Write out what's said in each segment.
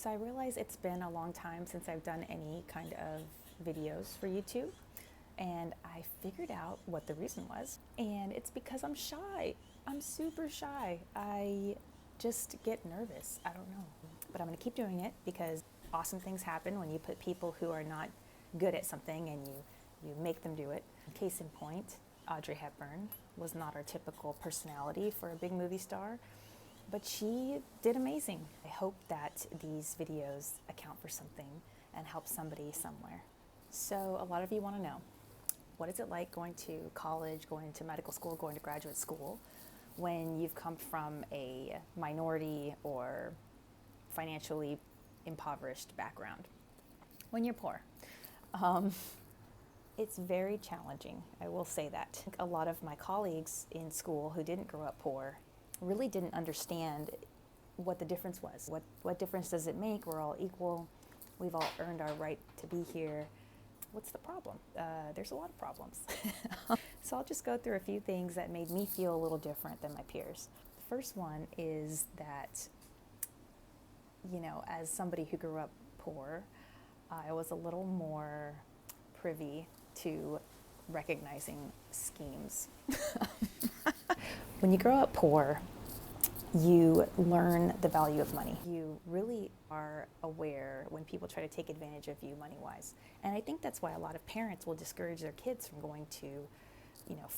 So I realize it's been a long time since I've done any kind of videos for YouTube, and I figured out what the reason was. And it's because I'm shy. I'm super shy. I just get nervous. I don't know. But I'm going to keep doing it because awesome things happen when you put people who are not good at something and you make them do it. Case in point, Audrey Hepburn was not our typical personality for a big movie star, but she did amazing. I hope that these videos account for something and help somebody somewhere. So a lot of you want to know, what is it like going to college, going to medical school, going to graduate school when you've come from a minority or financially impoverished background? When you're poor. It's very challenging, I will say that. A lot of my colleagues in school who didn't grow up poor really didn't understand what the difference was. What difference does it make? We're all equal. We've all earned our right to be here. What's the problem? There's a lot of problems. So I'll just go through a few things that made me feel a little different than my peers. The first one is that, as somebody who grew up poor, I was a little more privy to recognizing schemes. When you grow up poor, you learn the value of money. You really are aware when people try to take advantage of you money-wise. And I think that's why a lot of parents will discourage their kids from going to,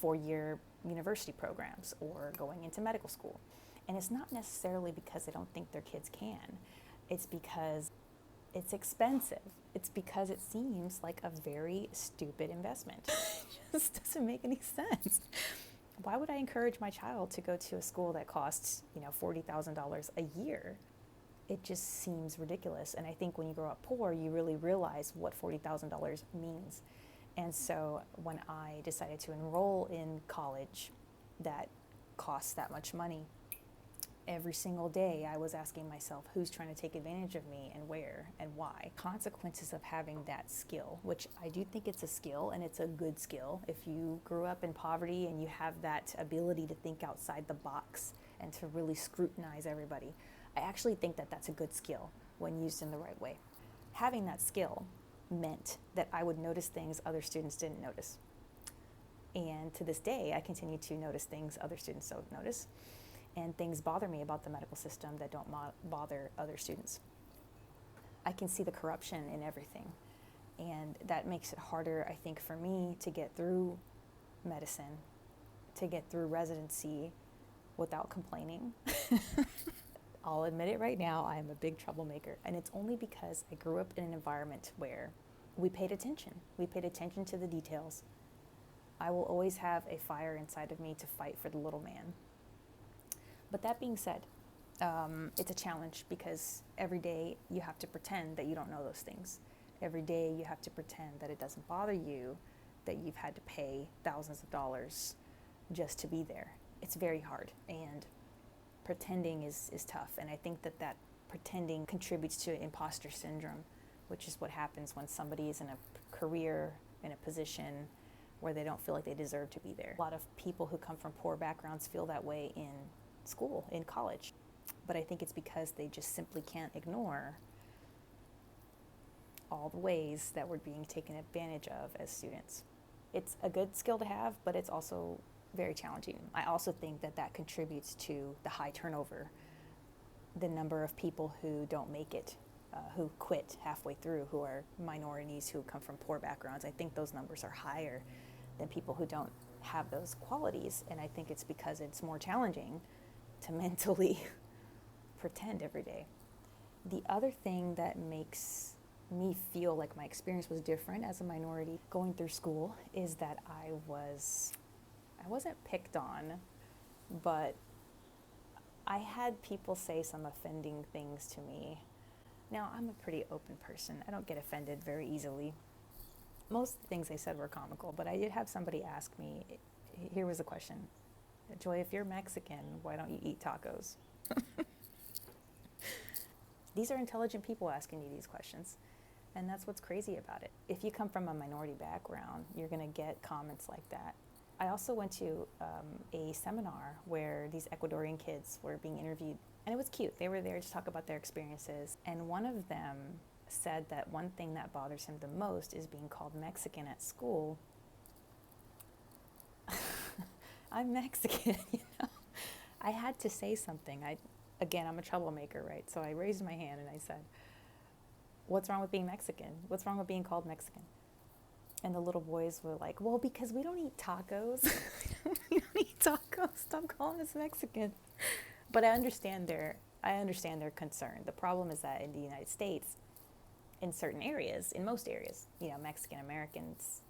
4-year university programs or going into medical school. And it's not necessarily because they don't think their kids can. It's because it's expensive. It's because it seems like a very stupid investment. It just doesn't make any sense. Why would I encourage my child to go to a school that costs, $40,000 a year? It just seems ridiculous. And I think when you grow up poor, you really realize what $40,000 means. And so when I decided to enroll in college that costs that much money, every single day I was asking myself, who's trying to take advantage of me and where and why? Consequences of having that skill, which I do think it's a skill and it's a good skill. If you grew up in poverty and you have that ability to think outside the box and to really scrutinize everybody, I actually think that that's a good skill when used in the right way. Having that skill meant that I would notice things other students didn't notice. And to this day, I continue to notice things other students don't notice. And things bother me about the medical system that don't bother other students. I can see the corruption in everything. And that makes it harder, I think, for me to get through medicine, to get through residency without complaining. I'll admit it right now, I am a big troublemaker. And it's only because I grew up in an environment where we paid attention. We paid attention to the details. I will always have a fire inside of me to fight for the little man. But that being said, it's a challenge because every day you have to pretend that you don't know those things. Every day you have to pretend that it doesn't bother you, that you've had to pay thousands of dollars just to be there. It's very hard, and pretending is tough. And I think that pretending contributes to imposter syndrome, which is what happens when somebody is in a career, in a position where they don't feel like they deserve to be there. A lot of people who come from poor backgrounds feel that way in school, in college. But I think it's because they just simply can't ignore all the ways that we're being taken advantage of as students. It's a good skill to have, but it's also very challenging. I also think that contributes to the high turnover, the number of people who don't make it, who quit halfway through, who are minorities, who come from poor backgrounds. I think those numbers are higher than people who don't have those qualities, and I think it's because it's more challenging to mentally pretend every day. The other thing that makes me feel like my experience was different as a minority going through school is that I wasn't picked on, but I had people say some offending things to me. Now, I'm a pretty open person. I don't get offended very easily. Most of the things they said were comical, but I did have somebody ask me, here was a question, Joy, if you're Mexican, why don't you eat tacos? These are intelligent people asking you these questions, and that's what's crazy about it. If you come from a minority background, you're going to get comments like that. I also went to a seminar where these Ecuadorian kids were being interviewed And it was cute. They were there to talk about their experiences. And one of them said that one thing that bothers him the most is being called Mexican at school. I'm Mexican, you know. I had to say something. Again, I'm a troublemaker, right? So I raised my hand and I said, what's wrong with being Mexican? What's wrong with being called Mexican? And the little boys were like, well, because we don't eat tacos. We don't eat tacos. Stop calling us Mexican. But I understand their concern. The problem is that in the United States, in certain areas, in most areas, you know, Mexican Americans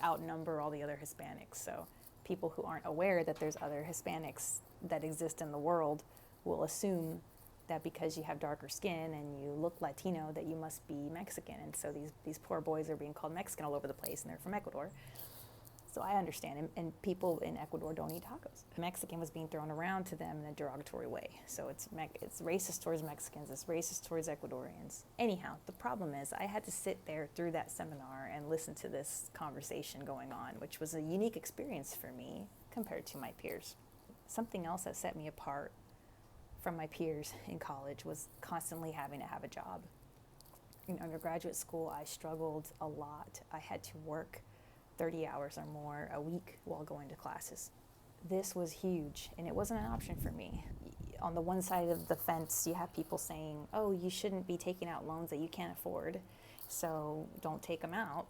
outnumber all the other Hispanics. So people who aren't aware that there's other Hispanics that exist in the world will assume that because you have darker skin and you look Latino that you must be Mexican. And so these poor boys are being called Mexican all over the place, and they're from Ecuador. So I understand, and people in Ecuador don't eat tacos. Mexican was being thrown around to them in a derogatory way. So it's racist towards Mexicans, it's racist towards Ecuadorians. Anyhow, the problem is I had to sit there through that seminar and listen to this conversation going on, which was a unique experience for me compared to my peers. Something else that set me apart from my peers in college was constantly having to have a job. In undergraduate school, I struggled a lot. I had to work 30 hours or more a week while going to classes. This was huge, and it wasn't an option for me. On the one side of the fence, you have people saying, oh, you shouldn't be taking out loans that you can't afford, so don't take them out.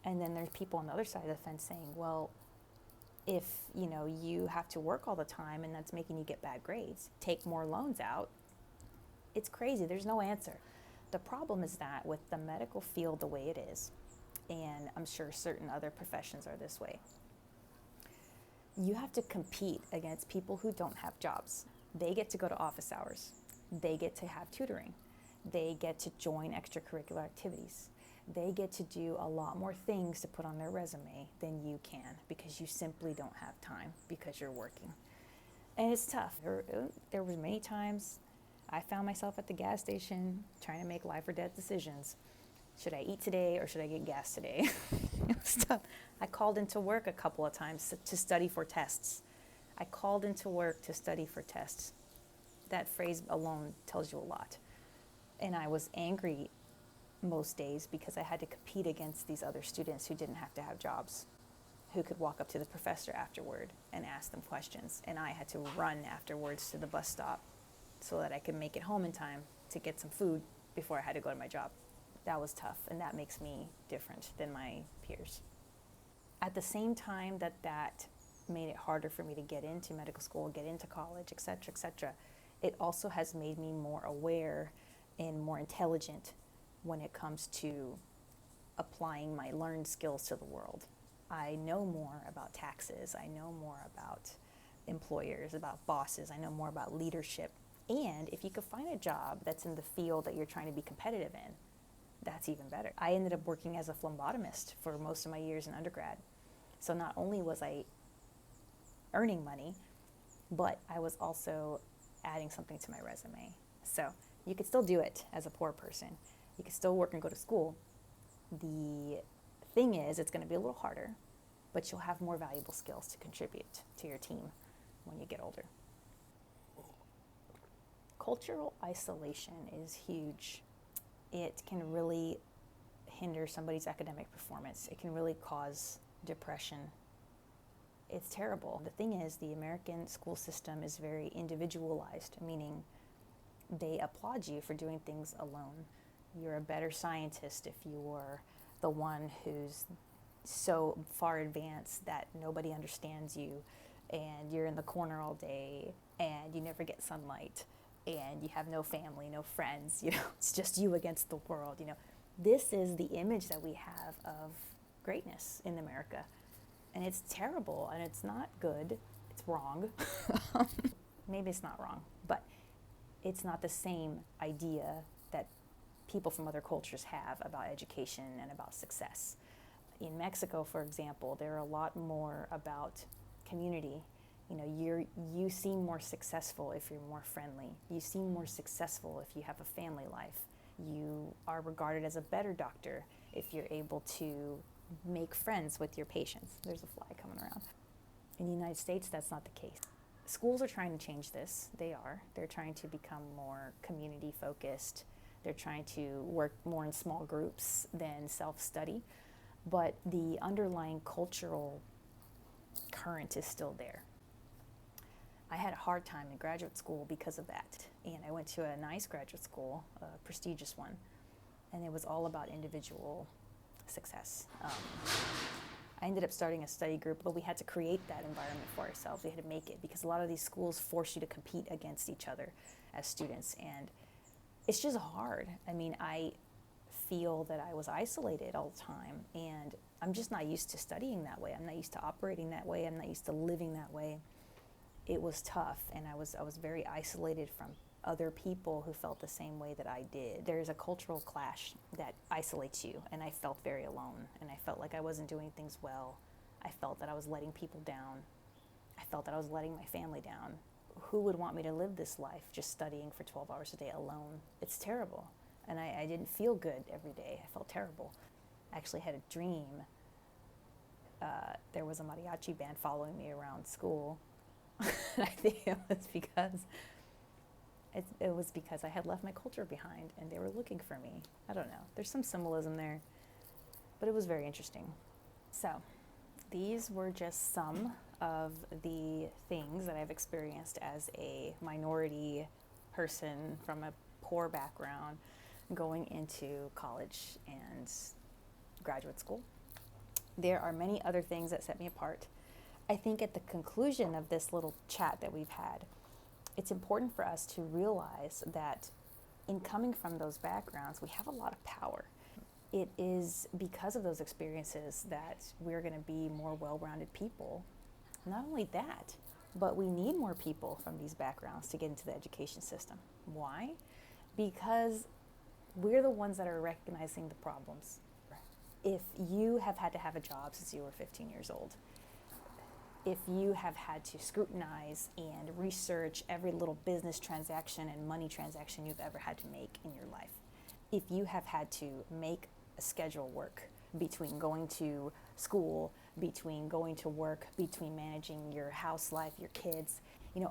And then there's people on the other side of the fence saying, well, if you have to work all the time and that's making you get bad grades, take more loans out. It's crazy. There's no answer. The problem is that with the medical field the way it is, and I'm sure certain other professions are this way, you have to compete against people who don't have jobs. They get to go to office hours. They get to have tutoring. They get to join extracurricular activities. They get to do a lot more things to put on their resume than you can because you simply don't have time because you're working. And it's tough. There were many times I found myself at the gas station trying to make life or death decisions. Should I eat today or should I get gas today? It was tough. I called into work a couple of times to study for tests. I called into work to study for tests. That phrase alone tells you a lot. And I was angry most days because I had to compete against these other students who didn't have to have jobs, who could walk up to the professor afterward and ask them questions. And I had to run afterwards to the bus stop so that I could make it home in time to get some food before I had to go to my job. That was tough, and that makes me different than my peers. At the same time that made it harder for me to get into medical school, get into college, et cetera, it also has made me more aware and more intelligent when it comes to applying my learned skills to the world. I know more about taxes. I know more about employers, about bosses. I know more about leadership. And if you could find a job that's in the field that you're trying to be competitive in, that's even better. I ended up working as a phlebotomist for most of my years in undergrad. So not only was I earning money, but I was also adding something to my resume. So you could still do it as a poor person. You can still work and go to school. The thing is, it's going to be a little harder, but you'll have more valuable skills to contribute to your team when you get older. Cultural isolation is huge. It can really hinder somebody's academic performance. It can really cause depression. It's terrible. The thing is, the American school system is very individualized, meaning they applaud you for doing things alone. You're a better scientist if you're the one who's so far advanced that nobody understands you, and you're in the corner all day, and you never get sunlight, and you have no family, no friends, it's just you against the world, This is the image that we have of greatness in America. And it's terrible, and it's not good. It's wrong. Maybe it's not wrong, but it's not the same idea that people from other cultures have about education and about success. In Mexico, for example, they're a lot more about community. You seem more successful if you're more friendly. You seem more successful if you have a family life. You are regarded as a better doctor if you're able to make friends with your patients. There's a fly coming around. In the United States, that's not the case. Schools are trying to change this. They are. They're trying to become more community focused. They're trying to work more in small groups than self-study. But the underlying cultural current is still there. I had a hard time in graduate school because of that. And I went to a nice graduate school, a prestigious one, and it was all about individual success. I ended up starting a study group, but we had to create that environment for ourselves. We had to make it because a lot of these schools force you to compete against each other as students, and it's just hard. I mean, I feel that I was isolated all the time, and I'm just not used to studying that way. I'm not used to operating that way. I'm not used to living that way. It was tough, and I was very isolated from other people who felt the same way that I did. There's a cultural clash that isolates you, and I felt very alone, and I felt like I wasn't doing things well. I felt that I was letting people down. I felt that I was letting my family down. Who would want me to live this life just studying for 12 hours a day alone? It's terrible, and I didn't feel good every day. I felt terrible. I actually had a dream. There was a mariachi band following me around school. I think it was because I had left my culture behind and they were looking for me. I don't know. There's some symbolism there, but it was very interesting. So these were just some of the things that I've experienced as a minority person from a poor background going into college and graduate school. There are many other things that set me apart. I think at the conclusion of this little chat that we've had, it's important for us to realize that in coming from those backgrounds, we have a lot of power. It is because of those experiences that we're going to be more well-rounded people. Not only that, but we need more people from these backgrounds to get into the education system. Why? Because we're the ones that are recognizing the problems. If you have had to have a job since you were 15 years old, if you have had to scrutinize and research every little business transaction and money transaction you've ever had to make in your life, if you have had to make a schedule work between going to school, between going to work, between managing your house life, your kids,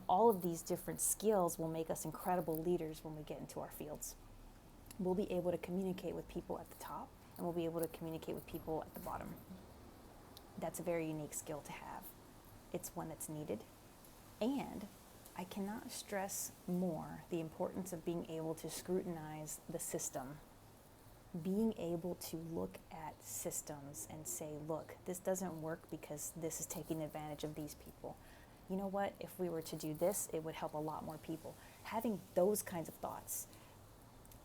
all of these different skills will make us incredible leaders when we get into our fields. We'll be able to communicate with people at the top, and we'll be able to communicate with people at the bottom. That's a very unique skill to have. It's one that's needed. And I cannot stress more the importance of being able to scrutinize the system, being able to look at systems and say, look, this doesn't work because this is taking advantage of these people. You know what? If we were to do this, it would help a lot more people. Having those kinds of thoughts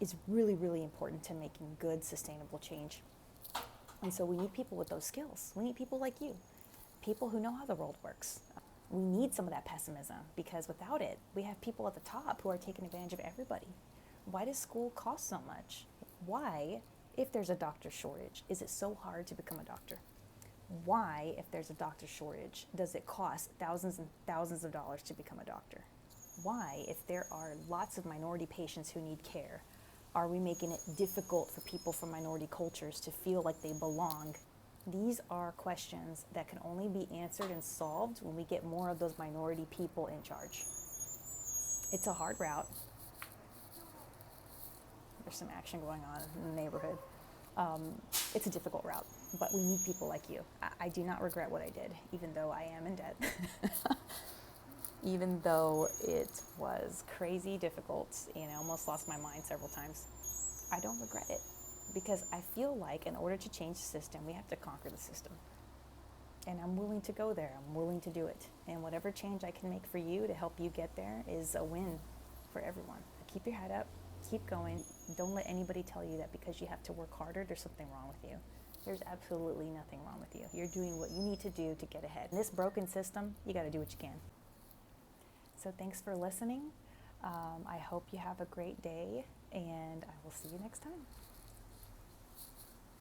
is really, really important to making good, sustainable change. And so we need people with those skills. We need people like you, people who know how the world works. We need some of that pessimism because without it, we have people at the top who are taking advantage of everybody. Why does school cost so much? Why, if there's a doctor shortage, is it so hard to become a doctor? Why, if there's a doctor shortage, does it cost thousands and thousands of dollars to become a doctor? Why, if there are lots of minority patients who need care, are we making it difficult for people from minority cultures to feel like they belong? These are questions that can only be answered and solved when we get more of those minority people in charge. It's a hard route. There's some action going on in the neighborhood. It's a difficult route, but we need people like you. I do not regret what I did, even though I am in debt. Even though it was crazy difficult and I almost lost my mind several times, I don't regret it because I feel like in order to change the system, we have to conquer the system. And I'm willing to go there. I'm willing to do it. And whatever change I can make for you to help you get there is a win for everyone. Keep your head up. Keep going. Don't let anybody tell you that because you have to work harder, there's something wrong with you. There's absolutely nothing wrong with you. You're doing what you need to do to get ahead. In this broken system, you got to do what you can. So thanks for listening. I hope you have a great day, and I will see you next time.